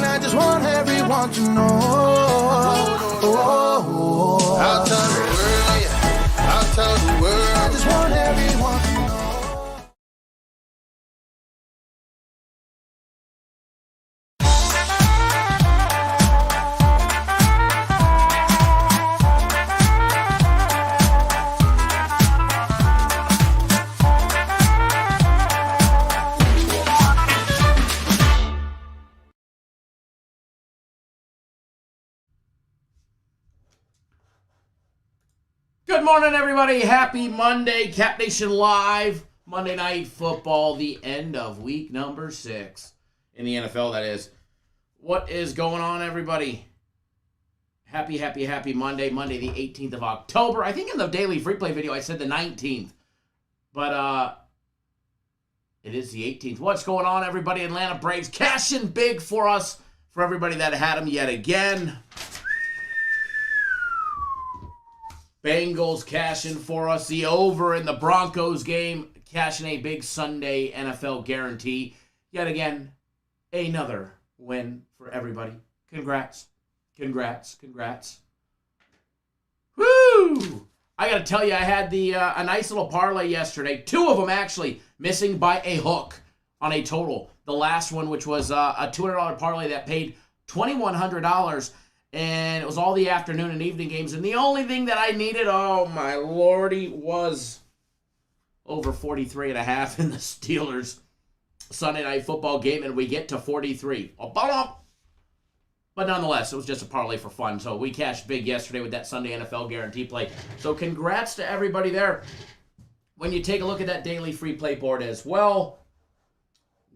I just want everyone to know. I'll tell the world, yeah. I'll tell the world. I just want everyone to know. Good morning, everybody. Happy Monday. Cap Nation Live. Monday Night Football, the end of week number 6 in the NFL, that is. What is going on, everybody? Happy Monday. Monday, the 18th of October. I think in the daily free play video I said the 19th. But it is the 18th. What's going on, everybody? Atlanta Braves cashing big for us, for everybody that had them yet again. Bengals cashing for us. The over in the Broncos game, cashing a big Sunday NFL guarantee. Yet again, another win for everybody. Congrats. Woo! I got to tell you, I had a nice little parlay yesterday. 2 of them, actually, missing by a hook on a total. The last one, which was a $200 parlay that paid $2,100. And it was all the afternoon and evening games. And the only thing that I needed, oh my lordy, was over 43.5 in the Steelers Sunday Night Football game. And we get to 43. But nonetheless, it was just a parlay for fun. So we cashed big yesterday with that Sunday NFL guarantee play. So congrats to everybody there. When you take a look at that daily free play board as well,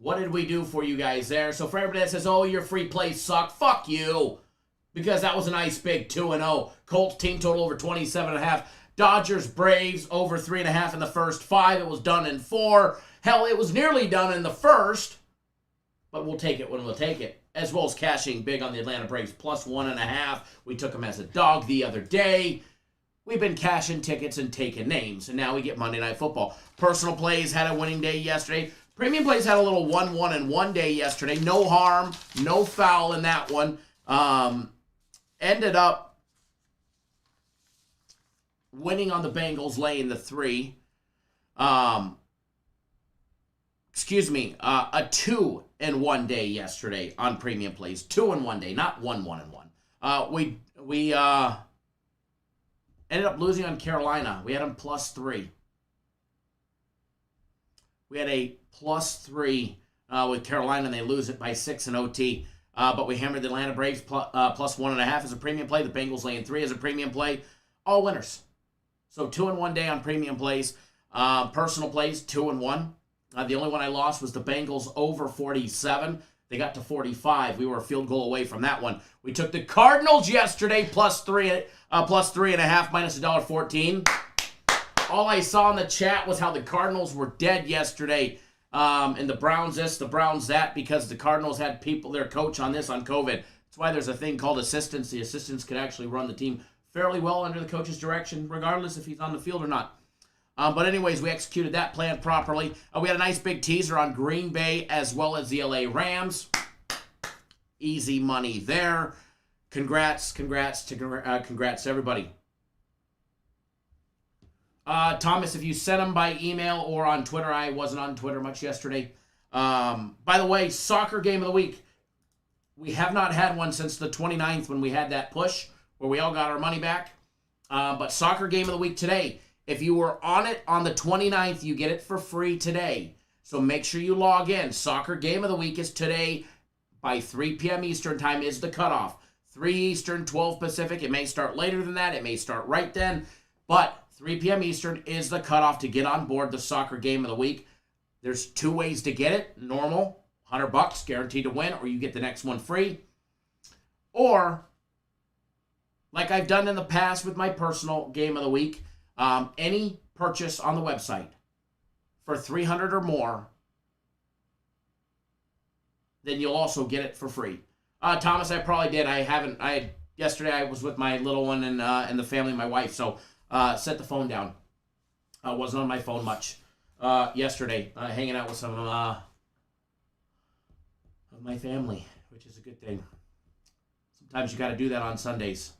what did we do for you guys there? So for everybody that says, oh, your free plays suck, fuck you. Because that was a nice big 2-0. Colts team total over 27.5. Dodgers, Braves over 3.5 in the first 5. It was done in 4. Hell, it was nearly done in the first. But we'll take it when we'll take it. As well as cashing big on the Atlanta Braves plus 1.5. We took them as a dog the other day. We've been cashing tickets and taking names. And now we get Monday Night Football. Personal plays had a winning day yesterday. Premium plays had a little 1-1-1 day yesterday. No harm, no foul in that one. Ended up winning on the Bengals, laying the 3. A 2-in-1 day yesterday on premium plays. 2-in-1 day, not 1-1-1. We ended up losing on Carolina. We had them +3. We had a +3 with Carolina, and they lose it by 6 in OT. But we hammered the Atlanta Braves plus 1.5 as a premium play. The Bengals laying 3 as a premium play. All winners. So 2-in-1 day on premium plays. Personal plays, 2-in-1. The only one I lost was the Bengals over 47. They got to 45. We were a field goal away from that one. We took the Cardinals yesterday plus 3.5 minus $1.14. All I saw in the chat was how the Cardinals were dead yesterday. And the Browns this, the Browns that, because the Cardinals had their coach on COVID. That's why there's a thing called assistants. The assistants could actually run the team fairly well under the coach's direction, regardless if he's on the field or not. But anyways, we executed that plan properly. We had a nice big teaser on Green Bay as well as the LA Rams. Easy money there. Congrats to everybody. Thomas, if you sent them by email or on Twitter, I wasn't on Twitter much yesterday. By the way, soccer game of the week. We have not had one since the 29th when we had that push where we all got our money back. But soccer game of the week today. If you were on it on the 29th, you get it for free today. So make sure you log in. Soccer game of the week is today by 3 p.m. Eastern time is the cutoff. 3 Eastern, 12 Pacific. It may start later than that. It may start right then. But 3 p.m. Eastern is the cutoff to get on board the soccer game of the week. There's 2 ways to get it. Normal, $100, guaranteed to win, or you get the next one free. Or, like I've done in the past with my personal game of the week, any purchase on the website for $300 or more, then you'll also get it for free. Thomas, I probably did. Yesterday I was with my little one and the family, my wife, so set the phone down. I wasn't on my phone much yesterday, hanging out with some of my family. which is a good thing. Sometimes you got to do that on Sundays.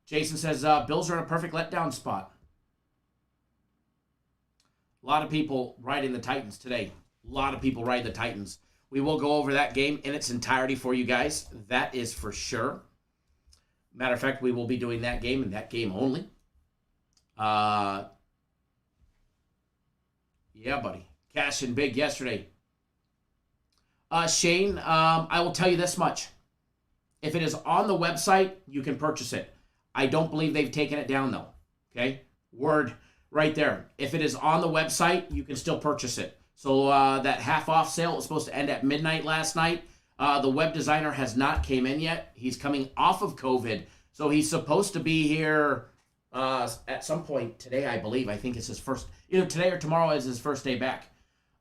Jason says, Bills are in a perfect letdown spot. A lot of people riding the Titans today. A lot of people ride the Titans. We will go over that game in its entirety for you guys. That is for sure. Matter of fact, we will be doing that game and that game only. Yeah, buddy. Cash in big yesterday. Shane, I will tell you this much. If it is on the website, you can purchase it. I don't believe they've taken it down, though. Okay? Word right there. If it is on the website, you can still purchase it. So that half-off sale was supposed to end at midnight last night. The web designer has not came in yet. He's coming off of COVID. So he's supposed to be here at some point today, I believe. I think it's his first, either today or tomorrow is his first day back.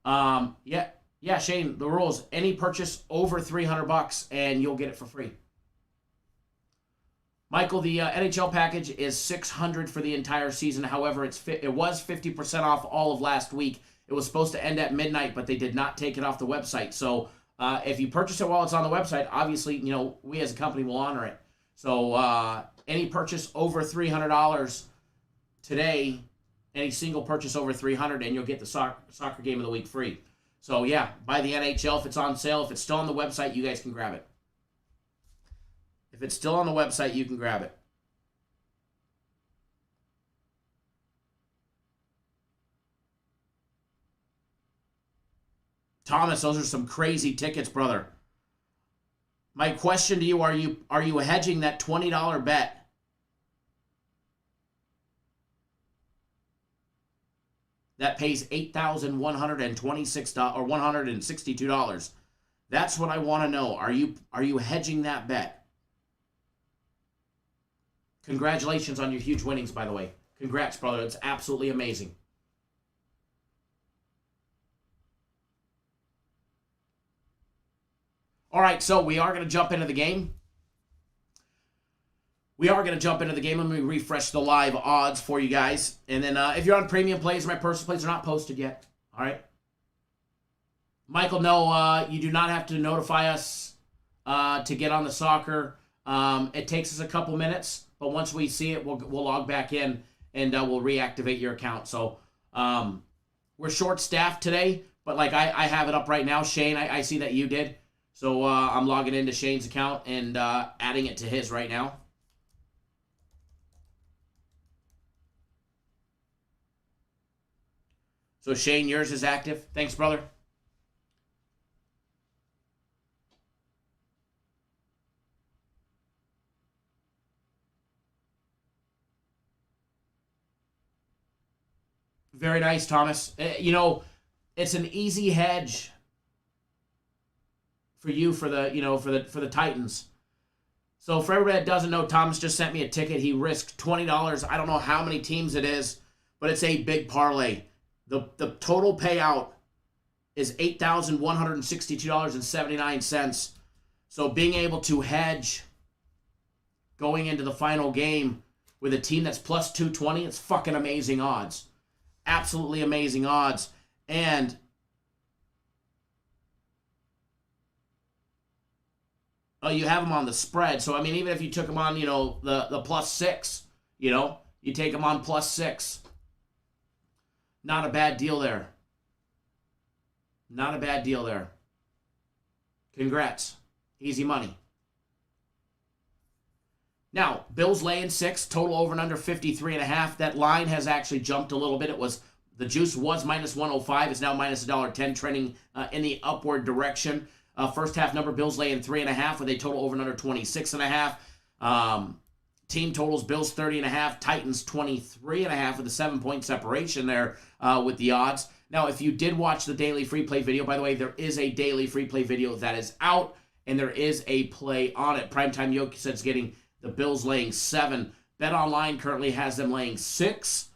Yeah, Shane, the rules, any purchase over $300 and you'll get it for free. Michael, the NHL package is $600 for the entire season. However, it was 50% off all of last week. It was supposed to end at midnight, but they did not take it off the website. So if you purchase it while it's on the website, obviously, we as a company will honor it. So any purchase over $300 today, any single purchase over $300, and you'll get the soccer game of the week free. So yeah, buy the NHL if it's on sale. If it's still on the website, you guys can grab it. If it's still on the website, you can grab it. Thomas, those are some crazy tickets, brother. My question to you, are you hedging that $20 bet? That pays $8,126 or $162. That's what I want to know. Are you hedging that bet? Congratulations on your huge winnings, by the way. Congrats, brother. It's absolutely amazing. All right, so we are going to jump into the game. Let me refresh the live odds for you guys. And then if you're on premium plays, my personal plays are not posted yet. All right. Michael, no, you do not have to notify us to get on the soccer. It takes us a couple minutes, but once we see it, we'll log back in and we'll reactivate your account. So we're short-staffed today, but like I have it up right now. Shane, I see that you did. So I'm logging into Shane's account and adding it to his right now. So Shane, yours is active. Thanks, brother. Very nice, Thomas. It's an easy hedge for you for the Titans. So for everybody that doesn't know, Thomas just sent me a ticket. He risked $20. I don't know how many teams it is, but it's a big parlay. The total payout is $8,162.79. So being able to hedge going into the final game with a team that's plus 220, it's fucking amazing odds. Absolutely amazing odds. And you have them on the spread. So, I mean, even if you took them on, the plus 6, you take them on plus 6. Not a bad deal there. Not a bad deal there. Congrats. Easy money. Now, Bills laying 6, total over and under 53.5. That line has actually jumped a little bit. The juice was minus 105. It's now minus $1.10, trending in the upward direction. First half number, Bills laying 3.5 with a total over and under 26.5. Team totals, Bills 30.5, Titans 23.5 with a 7-point separation there with the odds. Now, if you did watch the daily free play video, by the way, there is a daily free play video that is out, and there is a play on it. Primetime Yoki says getting the Bills laying 7. BetOnline currently has them laying 6,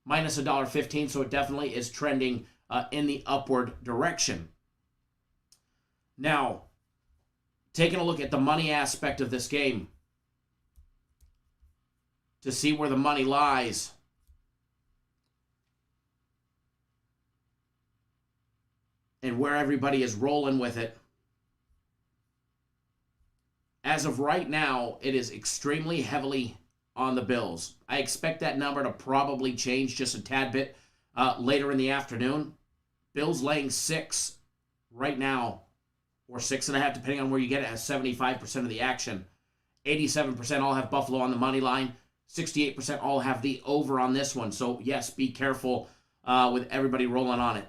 minus $1.15, so it definitely is trending in the upward direction. Now, taking a look at the money aspect of this game to see where the money lies. And where everybody is rolling with it. As of right now, it is extremely heavily on the Bills. I expect that number to probably change just a tad bit later in the afternoon. Bills laying 6 right now, or 6.5, depending on where you get it, has 75% of the action. 87% all have Buffalo on the money line. 68% all have the over on this one. So, yes, be careful with everybody rolling on it.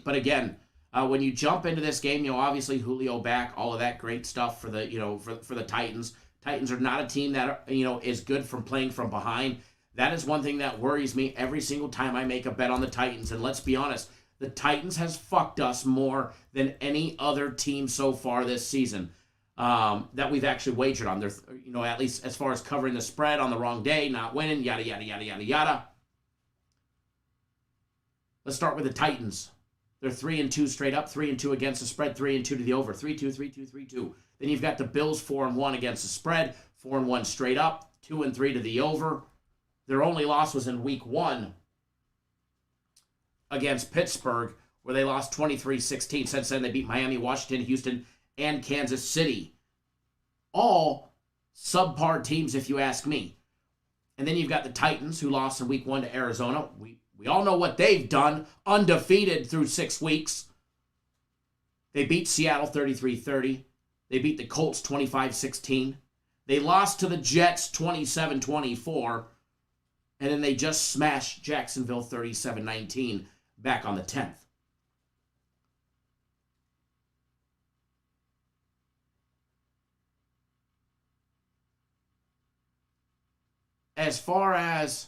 But again, when you jump into this game, obviously Julio back, all of that great stuff for the, for the Titans. Titans are not a team that, is good from playing from behind. That is one thing that worries me every single time I make a bet on the Titans. And let's be honest, the Titans has fucked us more than any other team so far this season that we've actually wagered on. They're, at least as far as covering the spread on the wrong day, not winning, yada, yada, yada, yada, yada. Let's start with the Titans. They're 3-2 straight up, 3-2 against the spread, 3-2 to the over, 3-2, 3-2, 3-2. Then you've got the Bills 4-1 against the spread, 4-1 straight up, 2-3 to the over. Their only loss was in week 1 against Pittsburgh, where they lost 23-16. Since then, they beat Miami, Washington, Houston, and Kansas City. All subpar teams, if you ask me. And then you've got the Titans, who lost in week 1 to Arizona. We all know what they've done, undefeated through 6 weeks. They beat Seattle 33-30. They beat the Colts 25-16. They lost to the Jets 27-24. And then they just smashed Jacksonville 37-19 back on the 10th. As far as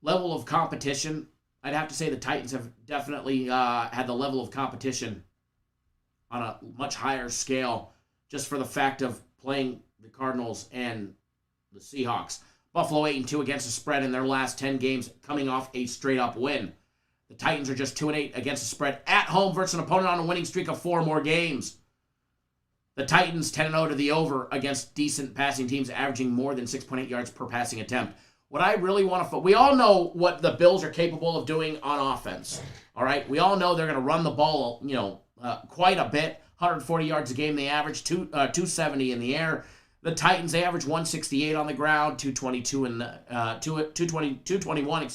level of competition, I'd have to say the Titans have definitely had the level of competition on a much higher scale, just for the fact of playing the Cardinals and the Seahawks. Buffalo 8-2 against the spread in their last 10 games, coming off a straight-up win. The Titans are just 2-8 against the spread at home versus an opponent on a winning streak of 4 more games. The Titans 10-0 to the over against decent passing teams, averaging more than 6.8 yards per passing attempt. What I really want to... We all know what the Bills are capable of doing on offense. All right? We all know they're going to run the ball, quite a bit. 140 yards a game they average, 270 in the air. The Titans, they average 168 on the ground, 222 in the 221,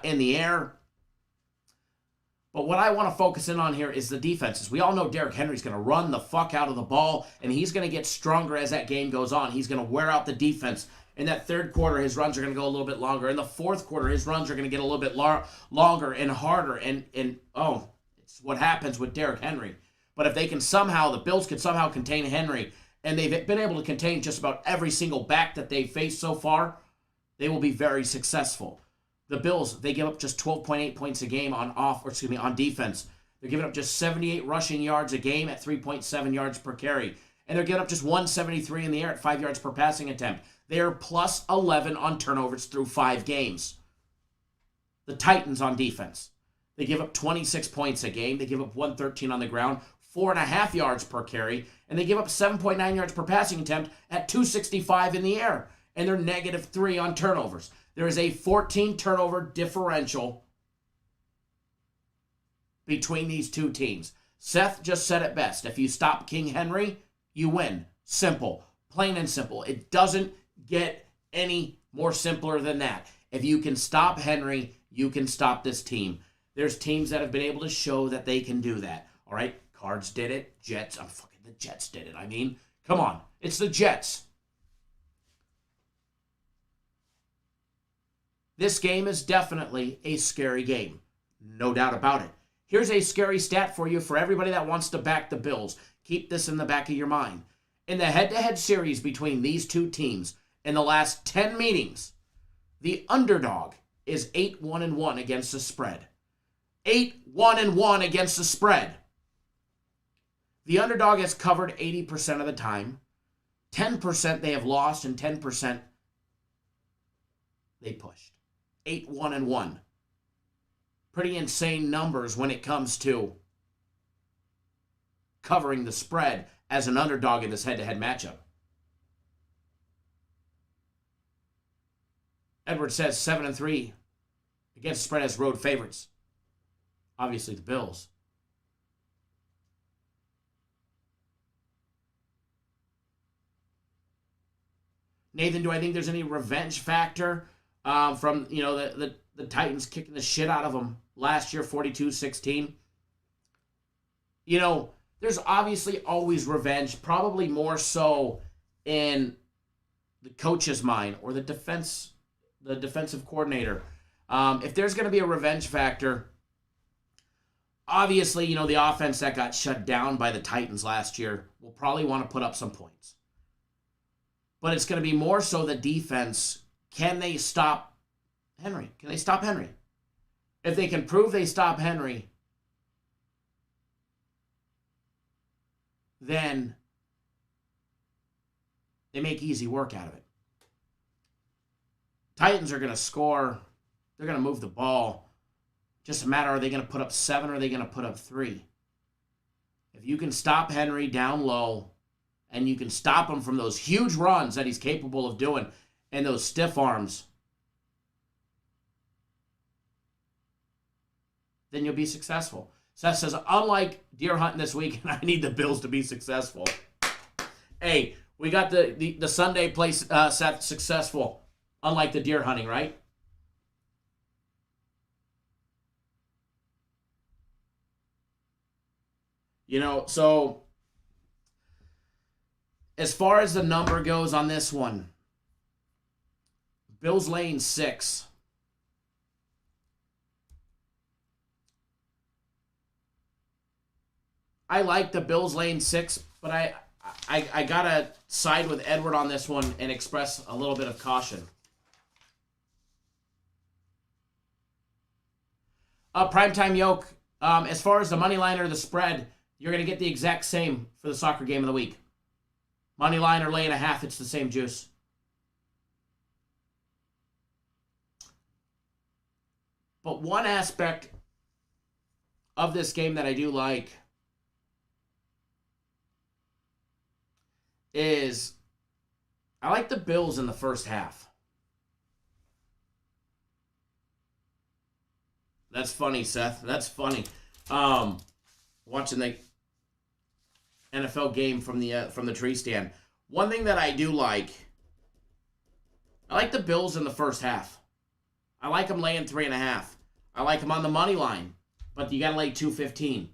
in the air. But what I want to focus in on here is the defenses. We all know Derrick Henry's going to run the fuck out of the ball, and he's going to get stronger as that game goes on. He's going to wear out the defense. In that third quarter, his runs are going to go a little bit longer. In the fourth quarter, his runs are going to get a little bit longer and harder. And it's what happens with Derrick Henry. But if they can somehow, the Bills can somehow contain Henry, and they've been able to contain just about every single back that they've faced so far, they will be very successful. The Bills, they give up just 12.8 points a game on defense. They're giving up just 78 rushing yards a game at 3.7 yards per carry. And they're giving up just 173 in the air at 5 yards per passing attempt. They are plus 11 on turnovers through 5 games. The Titans on defense, they give up 26 points a game. They give up 113 on the ground, 4.5 yards per carry, and they give up 7.9 yards per passing attempt at 265 in the air. And they're -3 on turnovers. There is a 14 turnover differential between these two teams. Seth just said it best. If you stop King Henry, you win. Simple. Plain and simple. It doesn't get any more simpler than that. If you can stop Henry, you can stop this team. There's teams that have been able to show that they can do that. All right? Cards did it. The Jets did it. I mean, come on. It's the Jets. This game is definitely a scary game. No doubt about it. Here's a scary stat for you for everybody that wants to back the Bills. Keep this in the back of your mind. In the head-to-head series between these two teams, in the last 10 meetings, the underdog is 8-1-1 against the spread. 8-1-1 against the spread. The underdog has covered 80% of the time. 10% they have lost, and 10% they pushed. 8-1-1. Pretty insane numbers when it comes to covering the spread as an underdog in this head-to-head matchup. Edwards says 7-3 against the spread as road favorites. Obviously the Bills. Nathan, do I think there's any revenge factor from, the Titans kicking the shit out of them last year, 42-16? There's obviously always revenge, probably more so in the coach's mind or the defensive coordinator. If there's going to be a revenge factor, obviously, the offense that got shut down by the Titans last year will probably want to put up some points. But it's going to be more so the defense. Can they stop Henry? Can they stop Henry? If they can prove they stop Henry, then they make easy work out of it. Titans are going to score. They're going to move the ball. Just a matter, are they going to put up 7 or are they going to put up 3? If you can stop Henry down low and you can stop him from those huge runs that he's capable of doing and those stiff arms, then you'll be successful. Seth says, unlike deer hunting this weekend, I need the Bills to be successful. Hey, we got the Sunday play, Seth, successful, unlike the deer hunting, right? So as far as the number goes on this one, Bills laying 6. I like the Bills laying 6, but I gotta side with Edward on this one and express a little bit of caution. Primetime yoke. As far as the money line or the spread, you're gonna get the exact same for the soccer game of the week. Money line or laying a half, it's the same juice. But one aspect of this game that I do like is I like the Bills in the first half. That's funny, Seth. That's funny. Watching the NFL game from the tree stand. One thing that I do like, I like the Bills in the first half. I like them laying 3.5. I like them on the money line, but you got to lay 215.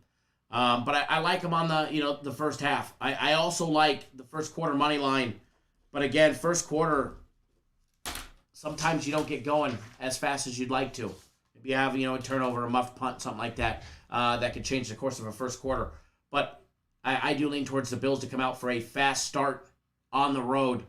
But I like them on the first half. I also like the first quarter money line, but again, first quarter, sometimes you don't get going as fast as you'd like to. If you have a turnover, a muffed punt, something like that, that could change the course of a first quarter. But I do lean towards the Bills to come out for a fast start on the road.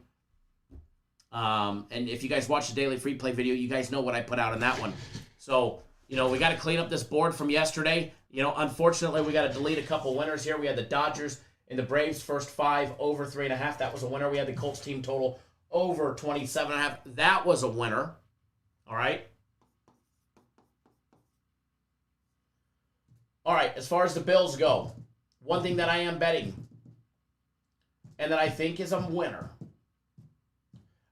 And if you guys watch the daily free play video, you guys know what I put out on that one. So, we got to clean up this board from yesterday. Unfortunately, we got to delete a couple winners here. We had the Dodgers and the Braves first 5 over 3.5. That was a winner. We had the Colts team total over 27.5. That was a winner. All right. All right, as far as the Bills go, one thing that I am betting and that I think is a winner,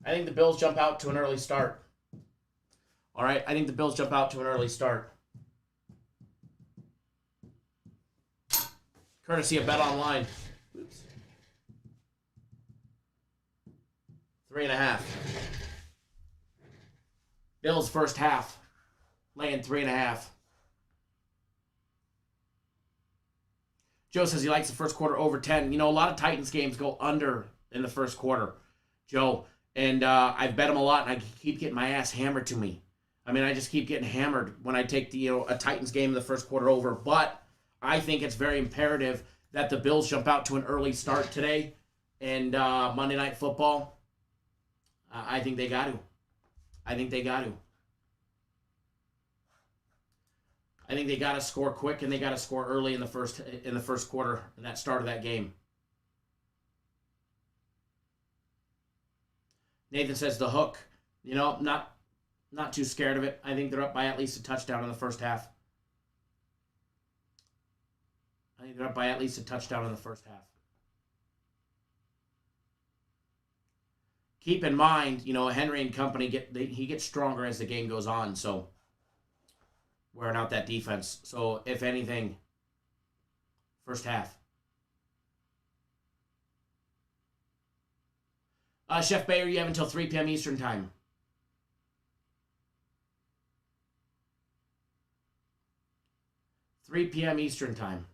I think the Bills jump out to an early start. All right, I think the Bills jump out to an early start. Courtesy of Bet Online. Oops. 3.5. Bills first half, laying 3.5. Joe says he likes the first quarter over 10. A lot of Titans games go under in the first quarter, Joe. And I've bet them a lot, and I keep getting my ass hammered to me. I just keep getting hammered when I take a Titans game in the first quarter over. But I think it's very imperative that the Bills jump out to an early start today. And Monday Night Football, I think they got to. I think they got to score quick, and they got to score early in the first quarter, in that start of that game. Nathan says the hook. Not too scared of it. I think they're up by at least a touchdown in the first half. Keep in mind, Henry and company he gets stronger as the game goes on, so wearing out that defense. So, if anything, first half. Chef Bayer, you have until 3 p.m. Eastern time. (3 p.m. Eastern time).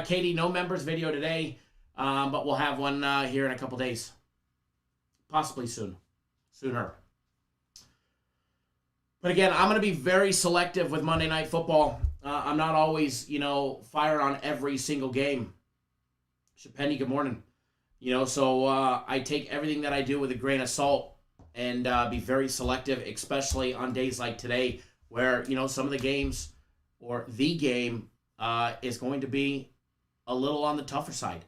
Katie, no members video today, but we'll have one here in a couple days. Possibly sooner. But again, I'm going to be very selective with Monday Night Football. I'm not always, fired on every single game. Shapendi, good morning. So I take everything that I do with a grain of salt and be very selective, especially on days like today where, some of the games or the game is going to be a little on the tougher side.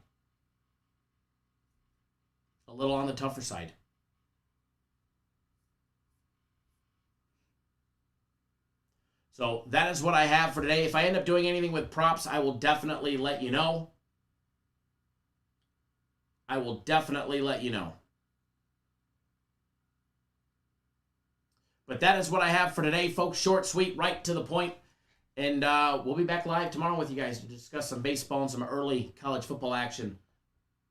So that is what I have for today. If I end up doing anything with props, I will definitely let you know. But that is what I have for today, folks. Short, sweet, right to the point. And we'll be back live tomorrow with you guys to discuss some baseball and some early college football action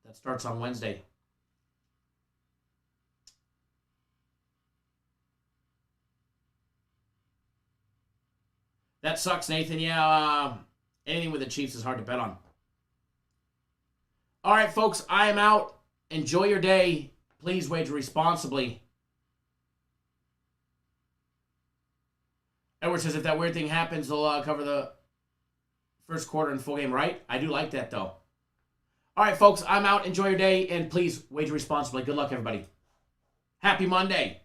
that starts on Wednesday. That sucks, Nathan. Yeah, anything with the Chiefs is hard to bet on. All right, folks, I am out. Enjoy your day. Please wager responsibly. Edward says if that weird thing happens, they'll cover the first quarter and full game, right? I do like that, though. All right, folks, I'm out. Enjoy your day, and please wager responsibly. Good luck, everybody. Happy Monday.